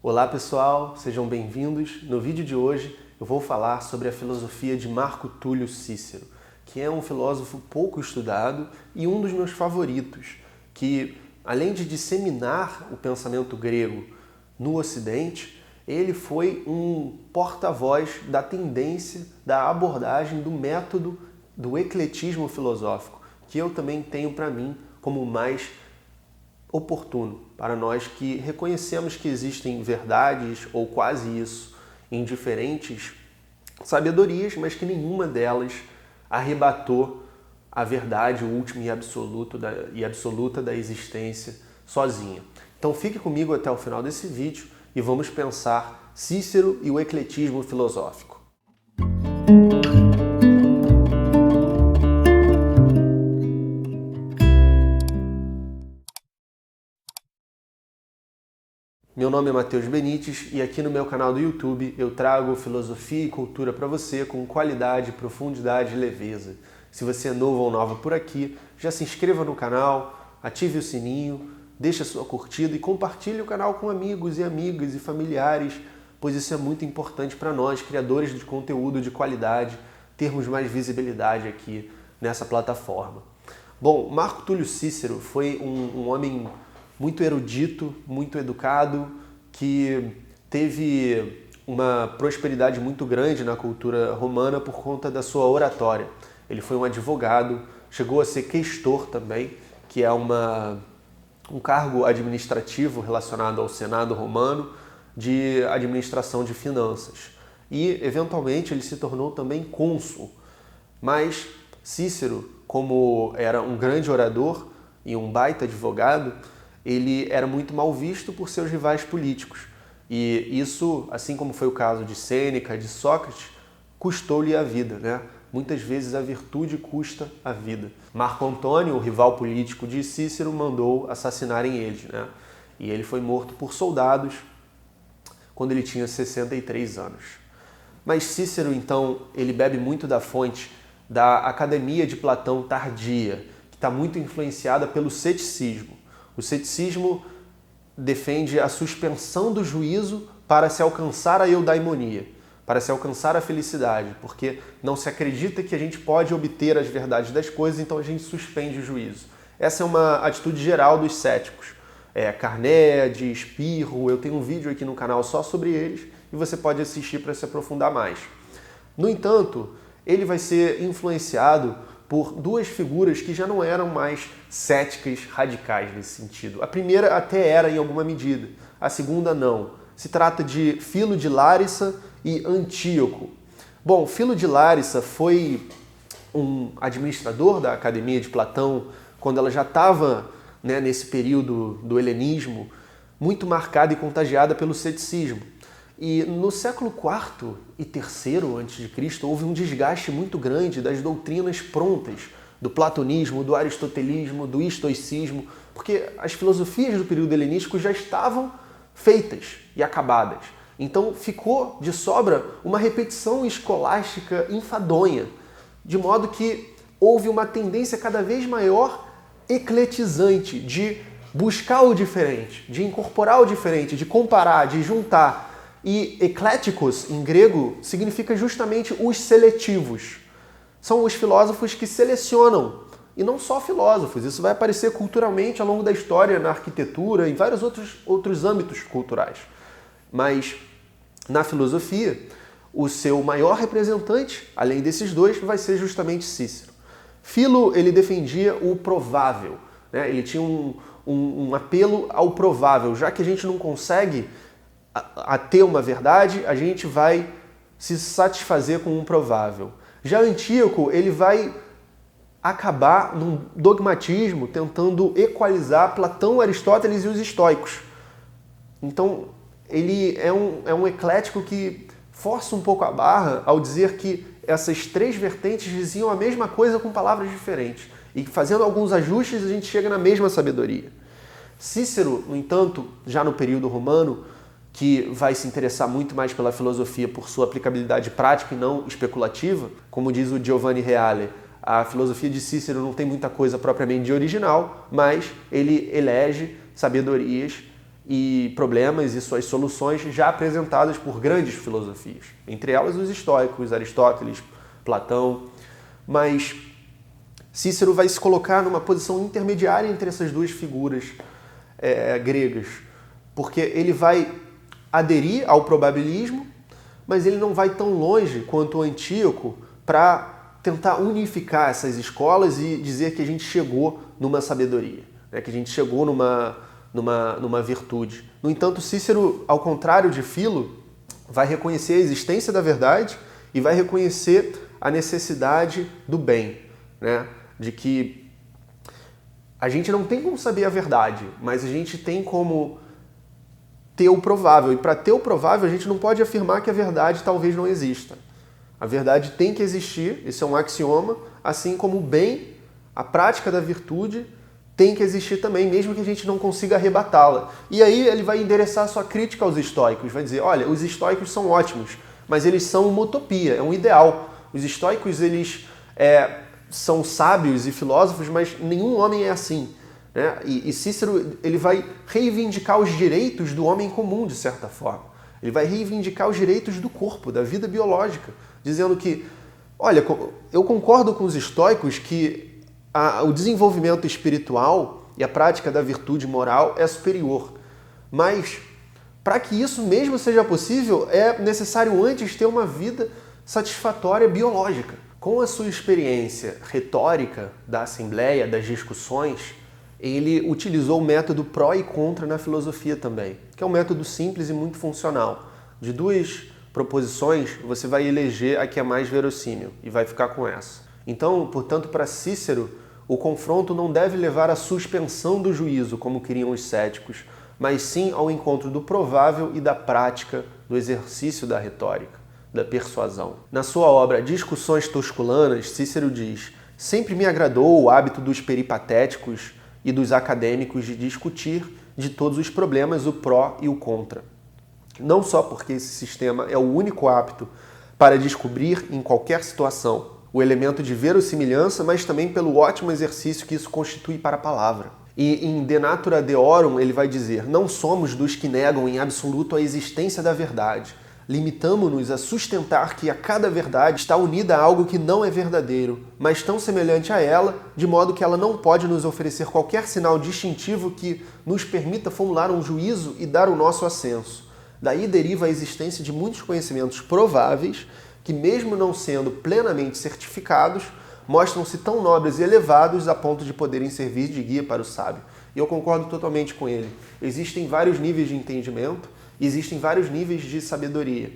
Olá pessoal, sejam bem-vindos. No vídeo de hoje eu vou falar sobre a filosofia de Marco Túlio Cícero, que é um filósofo pouco estudado e um dos meus favoritos, que além de disseminar o pensamento grego no Ocidente, ele foi um porta-voz da tendência, da abordagem, do método do ecletismo filosófico, que eu também tenho para mim como mais oportuno para nós que reconhecemos que existem verdades, ou quase isso, em diferentes sabedorias, mas que nenhuma delas arrebatou a verdade última e absoluta da existência sozinha. Então fique comigo até o final desse vídeo e vamos pensar Cícero e o ecletismo filosófico. Meu nome é Matheus Benites e aqui no meu canal do YouTube eu trago filosofia e cultura para você com qualidade, profundidade e leveza. Se você é novo ou nova por aqui, já se inscreva no canal, ative o sininho, deixe a sua curtida e compartilhe o canal com amigos e amigas e familiares, pois isso é muito importante para nós, criadores de conteúdo de qualidade, termos mais visibilidade aqui nessa plataforma. Bom, Marco Túlio Cícero foi um homem muito erudito, muito educado, que teve uma prosperidade muito grande na cultura romana por conta da sua oratória. Ele foi um advogado, chegou a ser questor também, que é um cargo administrativo relacionado ao Senado romano de administração de finanças. E, eventualmente, ele se tornou também cônsul. Mas Cícero, como era um grande orador e um baita advogado, ele era muito mal visto por seus rivais políticos. E isso, assim como foi o caso de Sêneca, de Sócrates, custou-lhe a vida, né? Muitas vezes a virtude custa a vida. Marco Antônio, o rival político de Cícero, mandou assassinarem eles, né? E ele foi morto por soldados quando ele tinha 63 anos. Mas Cícero, então, ele bebe muito da fonte da Academia de Platão tardia, que está muito influenciada pelo ceticismo. O ceticismo defende a suspensão do juízo para se alcançar a eudaimonia, para se alcançar a felicidade, porque não se acredita que a gente pode obter as verdades das coisas, então a gente suspende o juízo. Essa é uma atitude geral dos céticos. Carneade, Espirro, eu tenho um vídeo aqui no canal só sobre eles e você pode assistir para se aprofundar mais. No entanto, ele vai ser influenciado por duas figuras que já não eram mais céticas radicais nesse sentido. A primeira até era em alguma medida, a segunda não. Se trata de Filo de Lárissa e Antíoco. Bom, Filo de Lárissa foi um administrador da Academia de Platão quando ela já estava, né, nesse período do helenismo, muito marcada e contagiada pelo ceticismo. E no século IV e III a.C. houve um desgaste muito grande das doutrinas prontas, do platonismo, do aristotelismo, do estoicismo, porque as filosofias do período helenístico já estavam feitas e acabadas. Então ficou de sobra uma repetição escolástica enfadonha, de modo que houve uma tendência cada vez maior ecletizante de buscar o diferente, de incorporar o diferente, de comparar, de juntar. E ecléticos, em grego, significa justamente os seletivos. São os filósofos que selecionam. E não só filósofos, isso vai aparecer culturalmente ao longo da história, na arquitetura, em vários outros âmbitos culturais. Mas, na filosofia, o seu maior representante, além desses dois, vai ser justamente Cícero. Filo, ele defendia o provável, né? Ele tinha um apelo ao provável, já que a gente não consegue a ter uma verdade, a gente vai se satisfazer com um provável. Já Antíoco, ele vai acabar num dogmatismo tentando equalizar Platão, Aristóteles e os estoicos. Então, ele é um eclético que força um pouco a barra ao dizer que essas três vertentes diziam a mesma coisa com palavras diferentes. E fazendo alguns ajustes, a gente chega na mesma sabedoria. Cícero, no entanto, já no período romano, que vai se interessar muito mais pela filosofia por sua aplicabilidade prática e não especulativa, como diz o Giovanni Reale, a filosofia de Cícero não tem muita coisa propriamente de original, mas ele elege sabedorias e problemas e suas soluções já apresentadas por grandes filosofias, entre elas os estoicos, Aristóteles, Platão, mas Cícero vai se colocar numa posição intermediária entre essas duas figuras gregas, porque ele vai aderir ao probabilismo, mas ele não vai tão longe quanto o Antíoco para tentar unificar essas escolas e dizer que a gente chegou numa sabedoria, né? Que a gente chegou numa virtude. No entanto, Cícero, ao contrário de Filo, vai reconhecer a existência da verdade e vai reconhecer a necessidade do bem, né? De que a gente não tem como saber a verdade, mas a gente tem como ter o provável. E para ter o provável, a gente não pode afirmar que a verdade talvez não exista. A verdade tem que existir, isso é um axioma, assim como o bem, a prática da virtude, tem que existir também, mesmo que a gente não consiga arrebatá-la. E aí ele vai endereçar sua crítica aos estoicos, vai dizer, olha, os estoicos são ótimos, mas eles são uma utopia, é um ideal. Os estoicos, eles são sábios e filósofos, mas nenhum homem é assim, né? E Cícero, ele vai reivindicar os direitos do homem comum, de certa forma. Ele vai reivindicar os direitos do corpo, da vida biológica, dizendo que, olha, eu concordo com os estoicos que o desenvolvimento espiritual e a prática da virtude moral é superior. Mas, para que isso mesmo seja possível, é necessário antes ter uma vida satisfatória biológica. Com a sua experiência retórica da Assembleia, das discussões, ele utilizou o método pró e contra na filosofia também, que é um método simples e muito funcional. De duas proposições, você vai eleger a que é mais verossímil e vai ficar com essa. Então, portanto, para Cícero, o confronto não deve levar à suspensão do juízo, como queriam os céticos, mas sim ao encontro do provável e da prática, do exercício da retórica, da persuasão. Na sua obra Discussões Tusculanas, Cícero diz: sempre me agradou o hábito dos peripatéticos e dos acadêmicos de discutir de todos os problemas o pró e o contra. Não só porque esse sistema é o único apto para descobrir em qualquer situação o elemento de verossimilhança, mas também pelo ótimo exercício que isso constitui para a palavra. E em De Natura Deorum ele vai dizer: não somos dos que negam em absoluto a existência da verdade. Limitamo-nos a sustentar que a cada verdade está unida a algo que não é verdadeiro, mas tão semelhante a ela, de modo que ela não pode nos oferecer qualquer sinal distintivo que nos permita formular um juízo e dar o nosso assenso. Daí deriva a existência de muitos conhecimentos prováveis que, mesmo não sendo plenamente certificados, mostram-se tão nobres e elevados a ponto de poderem servir de guia para o sábio. E eu concordo totalmente com ele. Existem vários níveis de entendimento, existem vários níveis de sabedoria.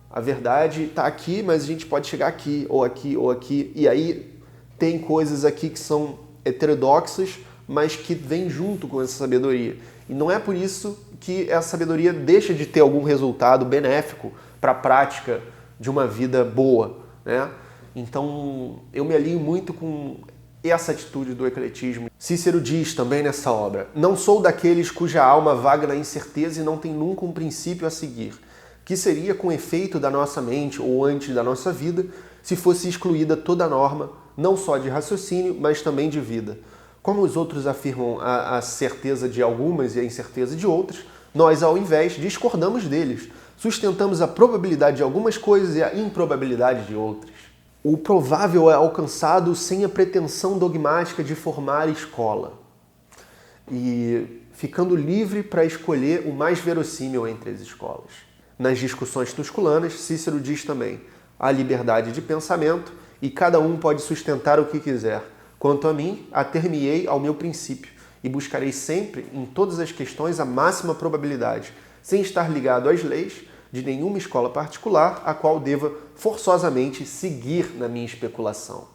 A verdade está aqui, mas a gente pode chegar aqui, ou aqui, ou aqui. E aí tem coisas aqui que são heterodoxas, mas que vêm junto com essa sabedoria. E não é por isso que essa sabedoria deixa de ter algum resultado benéfico para a prática de uma vida boa, né? Então, eu me alinho muito com essa atitude do ecletismo. Cícero diz também nessa obra: não sou daqueles cuja alma vaga na incerteza e não tem nunca um princípio a seguir, que seria com efeito da nossa mente ou antes da nossa vida, se fosse excluída toda norma, não só de raciocínio, mas também de vida. Como os outros afirmam a certeza de algumas e a incerteza de outras, nós, ao invés, discordamos deles. Sustentamos a probabilidade de algumas coisas e a improbabilidade de outras. O provável é alcançado sem a pretensão dogmática de formar escola, e ficando livre para escolher o mais verossímil entre as escolas. Nas discussões tusculanas, Cícero diz também: há liberdade de pensamento e cada um pode sustentar o que quiser. Quanto a mim, ater-me-ei ao meu princípio e buscarei sempre, em todas as questões, a máxima probabilidade, sem estar ligado às leis de nenhuma escola particular a qual deva forçosamente seguir na minha especulação.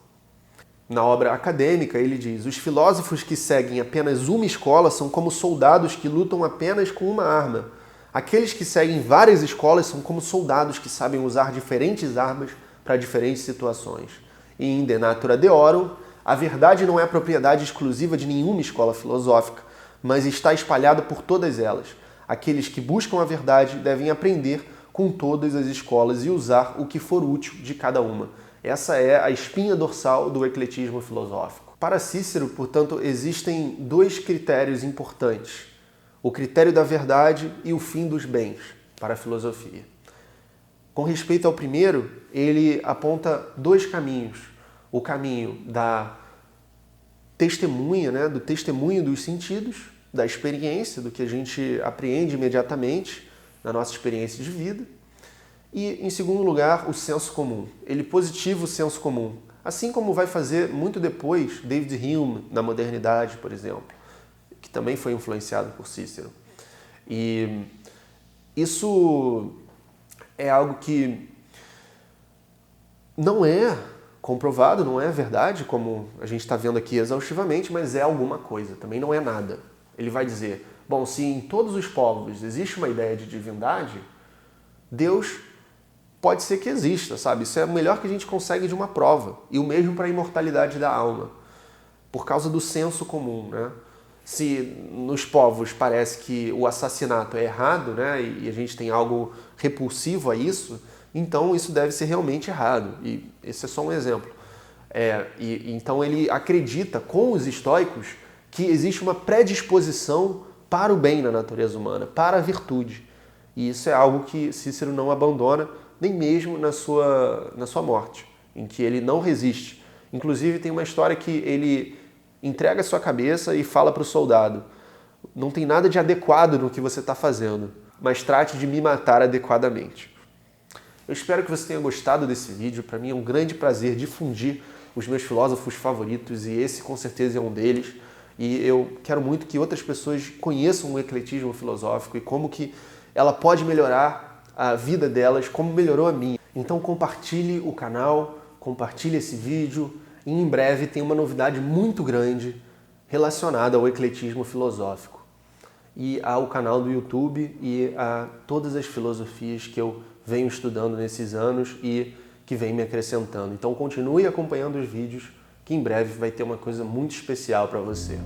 Na obra acadêmica, ele diz: os filósofos que seguem apenas uma escola são como soldados que lutam apenas com uma arma. Aqueles que seguem várias escolas são como soldados que sabem usar diferentes armas para diferentes situações. E em De Natura Deorum, a verdade não é propriedade exclusiva de nenhuma escola filosófica, mas está espalhada por todas elas. Aqueles que buscam a verdade devem aprender com todas as escolas e usar o que for útil de cada uma. Essa é a espinha dorsal do ecletismo filosófico. Para Cícero, portanto, existem dois critérios importantes. o critério da verdade e o fim dos bens para a filosofia. Com respeito ao primeiro, ele aponta dois caminhos. O caminho da testemunha, né, do testemunho dos sentidos, da experiência, do que a gente apreende imediatamente na nossa experiência de vida. E, em segundo lugar, o senso comum. Ele positiva o senso comum, assim como vai fazer muito depois David Hume na modernidade, por exemplo, que também foi influenciado por Cícero. E isso é algo que não é comprovado, não é verdade, como a gente está vendo aqui exaustivamente, mas é alguma coisa, também não é nada. Ele vai dizer, bom, se em todos os povos existe uma ideia de divindade, Deus pode ser que exista, sabe? Isso é o melhor que a gente consegue de uma prova. E o mesmo para a imortalidade da alma, por causa do senso comum, né? Se nos povos parece que o assassinato é errado, né, e a gente tem algo repulsivo a isso, então isso deve ser realmente errado. E esse é só um exemplo. Então ele acredita, com os estoicos, que existe uma predisposição para o bem na natureza humana, para a virtude. E isso é algo que Cícero não abandona, nem mesmo na sua morte, em que ele não resiste. Inclusive tem uma história que ele entrega a sua cabeça e fala para o soldado, não tem nada de adequado no que você está fazendo, mas trate de me matar adequadamente. Eu espero que você tenha gostado desse vídeo. Para mim é um grande prazer difundir os meus filósofos favoritos e esse com certeza é um deles. E eu quero muito que outras pessoas conheçam o ecletismo filosófico e como que ela pode melhorar a vida delas, como melhorou a minha. Então compartilhe o canal, compartilhe esse vídeo e em breve tem uma novidade muito grande relacionada ao ecletismo filosófico e ao canal do YouTube e a todas as filosofias que eu venho estudando nesses anos e que vem me acrescentando. Então continue acompanhando os vídeos que em breve vai ter uma coisa muito especial para você.